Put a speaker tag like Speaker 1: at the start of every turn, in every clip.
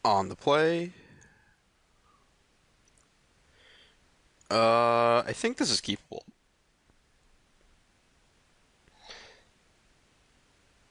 Speaker 1: On the play. I think this is keepable.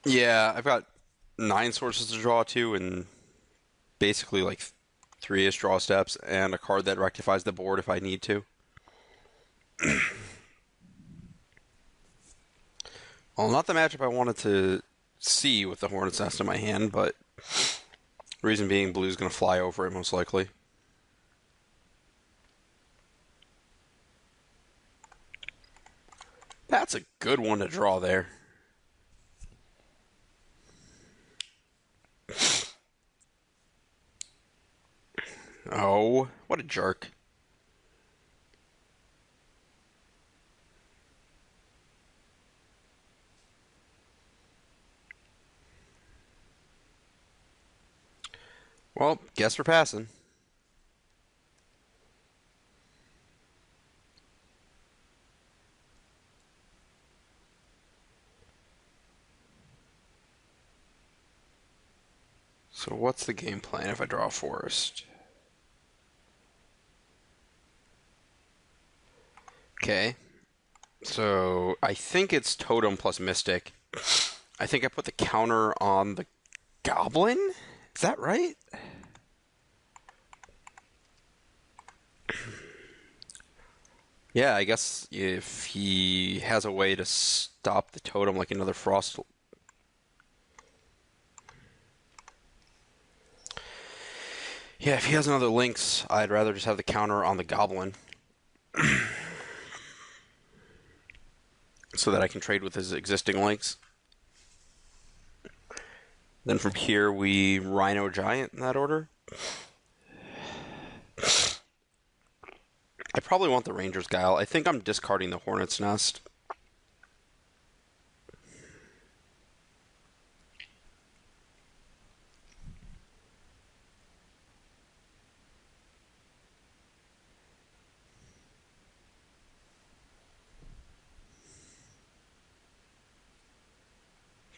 Speaker 1: Yeah, I've got 9 sources to draw to, and basically like 3-ish draw steps, and a card that rectifies the board if I need to. Well, not the matchup I wanted to see with the Hornet's Nest in my hand, but reason being, blue's going to fly over it most likely. That's a good one to draw there. Oh, what a jerk. Well, guess we're passing. So what's the game plan if I draw a forest? Okay. So I think it's Totem plus Mystic. I think I put the counter on the Goblin? Is that right? Yeah, I guess if he has a way to stop the totem like another frost. Yeah, if he has another lynx, I'd rather just have the counter on the goblin so that I can trade with his existing lynx. Then from here we Rhino Giant in that order. I probably want the Ranger's Guile. I think I'm discarding the Hornet's Nest.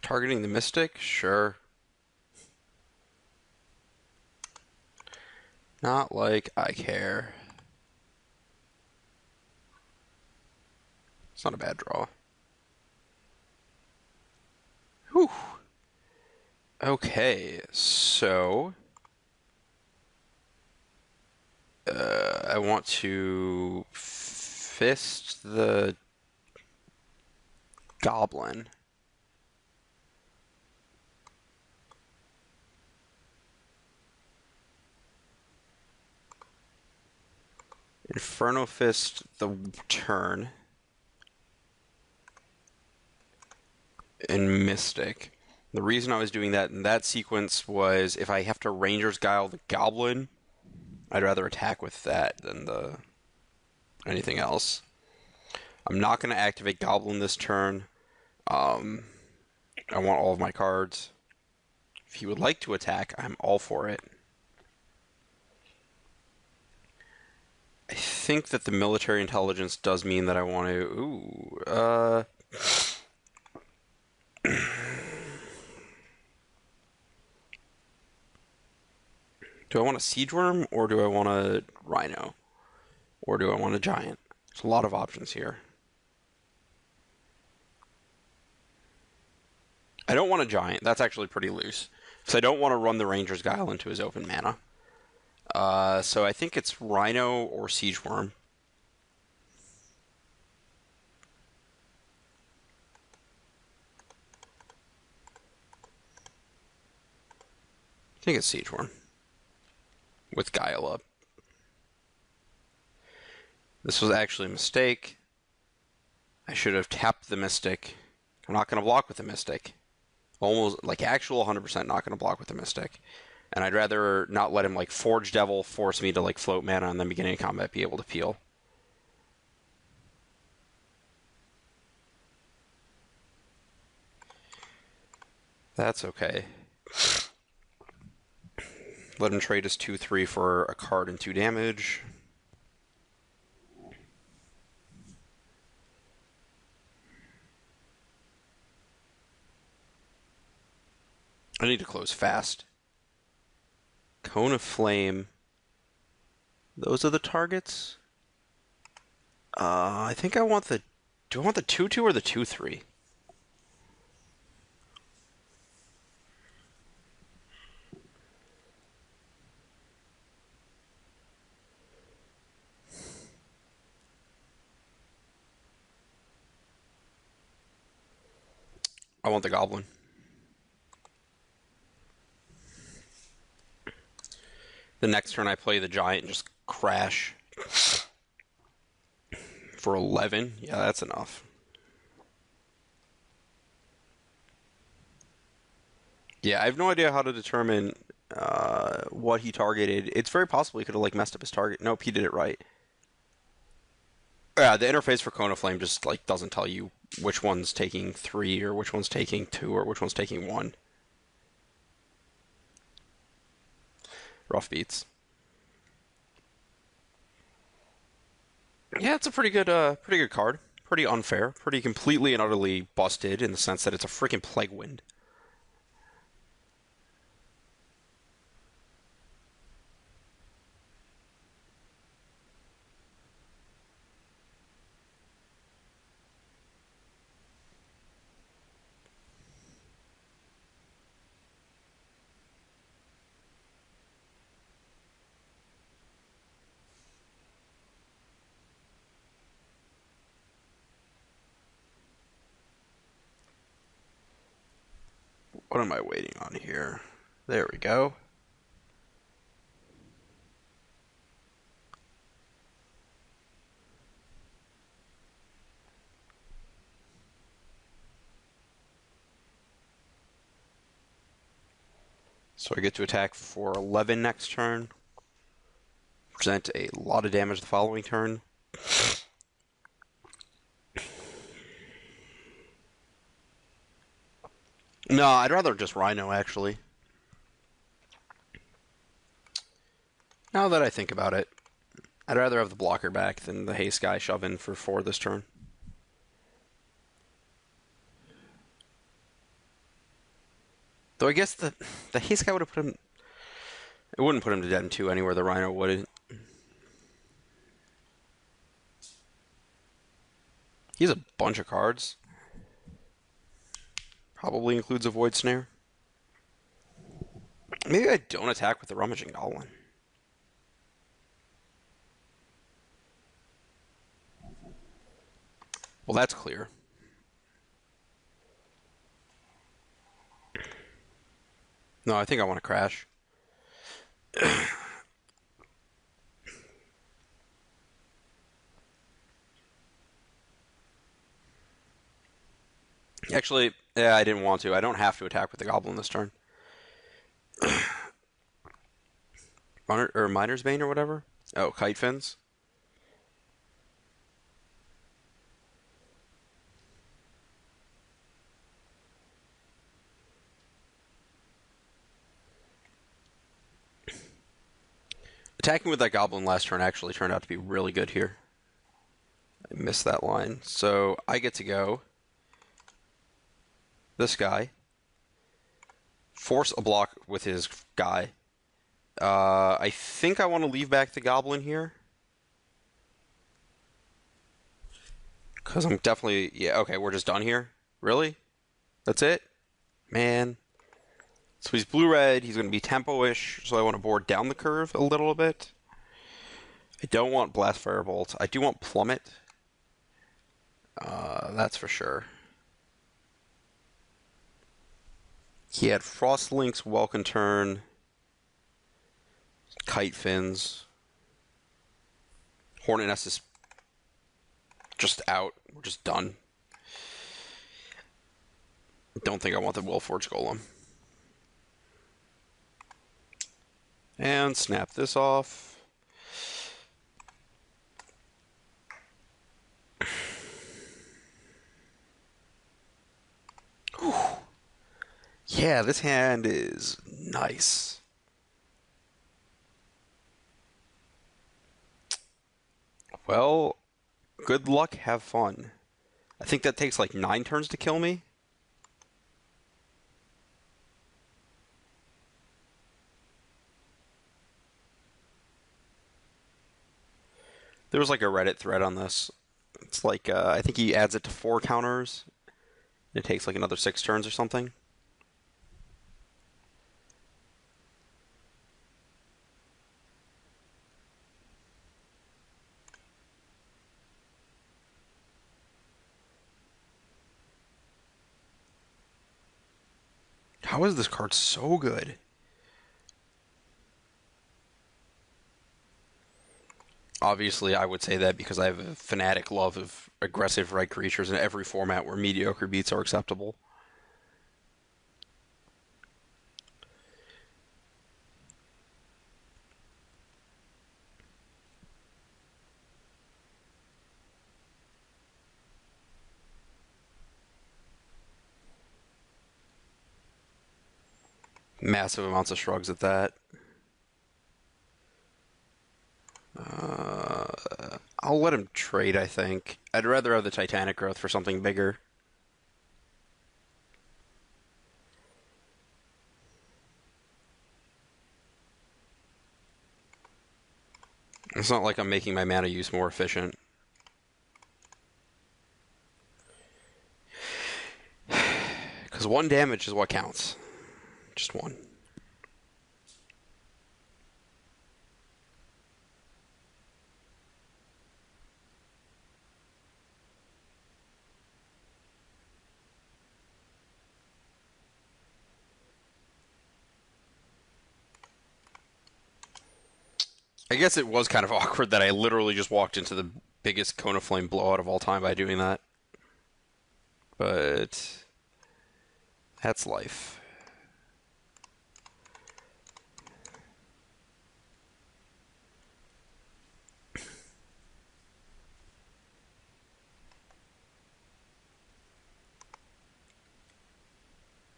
Speaker 1: Targeting the Mystic? Sure. Not like I care. It's not a bad draw. Whew. Okay, so I want to fist the goblin. Inferno Fist the turn. And Mystic. The reason I was doing that in that sequence was if I have to Ranger's Guile the Goblin, I'd rather attack with that than the anything else. I'm not going to activate Goblin this turn. I want all of my cards. If he would like to attack, I'm all for it. I think that the military intelligence does mean that I want to... Ooh, do I want a Siege Worm, or do I want a Rhino? Or do I want a Giant? There's a lot of options here. I don't want a Giant. That's actually pretty loose. Because I don't want to run the Ranger's Guile into his open mana. So I think it's Rhino or Siege Worm. I think it's Siege Worm. With Guile up. This was actually a mistake. I should have tapped the Mystic. I'm not going to block with the Mystic. Almost, like, actual 100% not going to block with the Mystic. And I'd rather not let him, like, Forge Devil force me to, like, float mana and then beginning of combat be able to peel. That's okay. Let him trade his 2/3 for a card and 2 damage. I need to close fast. Cone of Flame. Those are the targets? I think I want the... Do I want the 2-2 or the 2-3? I want the Goblin. The next turn I play the Giant and just crash. For 11? Yeah, that's enough. Yeah, I have no idea how to determine what he targeted. It's very possible he could have like messed up his target. Nope, he did it right. Yeah, the interface for Cone of Flame just like doesn't tell you which one's taking 3 or which one's taking 2 or which one's taking 1. Rough beats. Yeah, it's a pretty good card. Pretty unfair. Pretty completely and utterly busted in the sense that it's a freaking Plague Wind. What am I waiting on here? There we go. So I get to attack for 11 next turn. Present a lot of damage the following turn. No, I'd rather just Rhino, actually. Now that I think about it, I'd rather have the blocker back than the Haste guy shove in for 4 this turn. Though I guess the Haste guy would have put him... It wouldn't put him to dead in 2 anywhere, the Rhino wouldn't. He has a bunch of cards. Probably includes a Void Snare. Maybe I don't attack with the Rummaging Goblin. Well, that's clear. No, I think I want to crash. Actually, yeah, I didn't want to. I don't have to attack with the Goblin this turn. Runner or Miner's Bane or whatever? Oh, Kite Fins. Attacking with that Goblin last turn actually turned out to be really good here. I missed that line. So I get to go. This guy. Force a block with his guy. I think I want to leave back the Goblin here. Because I'm definitely... Yeah, okay, we're just done here. Really? That's it? Man. So he's blue-red. He's going to be tempo-ish. So I want to board down the curve a little bit. I don't want Blast Firebolt. I do want Plummet. That's for sure. He had Frostlink's Welcome Turn. Kite Fins. Hornet Nest is just out. We're just done. Don't think I want the Willforge Golem. And snap this off. Whew. Yeah, this hand is nice. Well, good luck, have fun. I think that takes like 9 turns to kill me. There was like a Reddit thread on this. It's like I think he adds it to 4 counters. It takes like another 6 turns or something. How is this card so good? Obviously, I would say that because I have a fanatic love of aggressive red creatures in every format where mediocre beats are acceptable. Massive amounts of shrugs at that. I'll let him trade, I think. I'd rather have the Titanic growth for something bigger. It's not like I'm making my mana use more efficient. Because 1 damage is what counts. Just 1. I guess it was kind of awkward that I literally just walked into the biggest cone of flame blowout of all time by doing that. But that's life.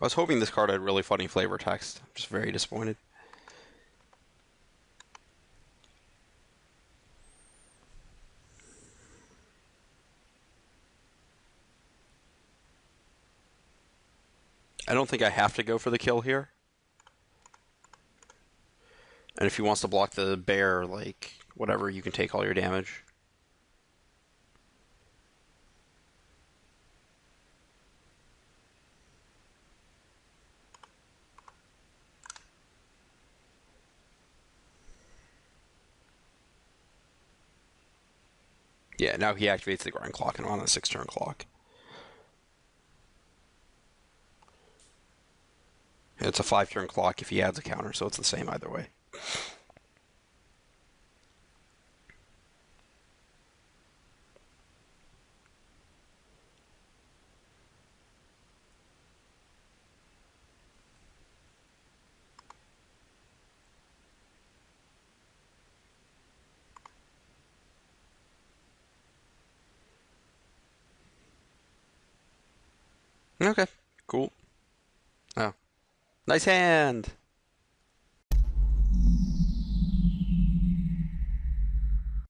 Speaker 1: I was hoping this card had really funny flavor text. I'm just very disappointed. I don't think I have to go for the kill here. And if he wants to block the bear, like, whatever, you can take all your damage. Yeah, now he activates the grind clock and I'm on a 6 turn clock. It's a 5 turn clock if he adds a counter, so it's the same either way. Okay, cool. Oh, nice hand!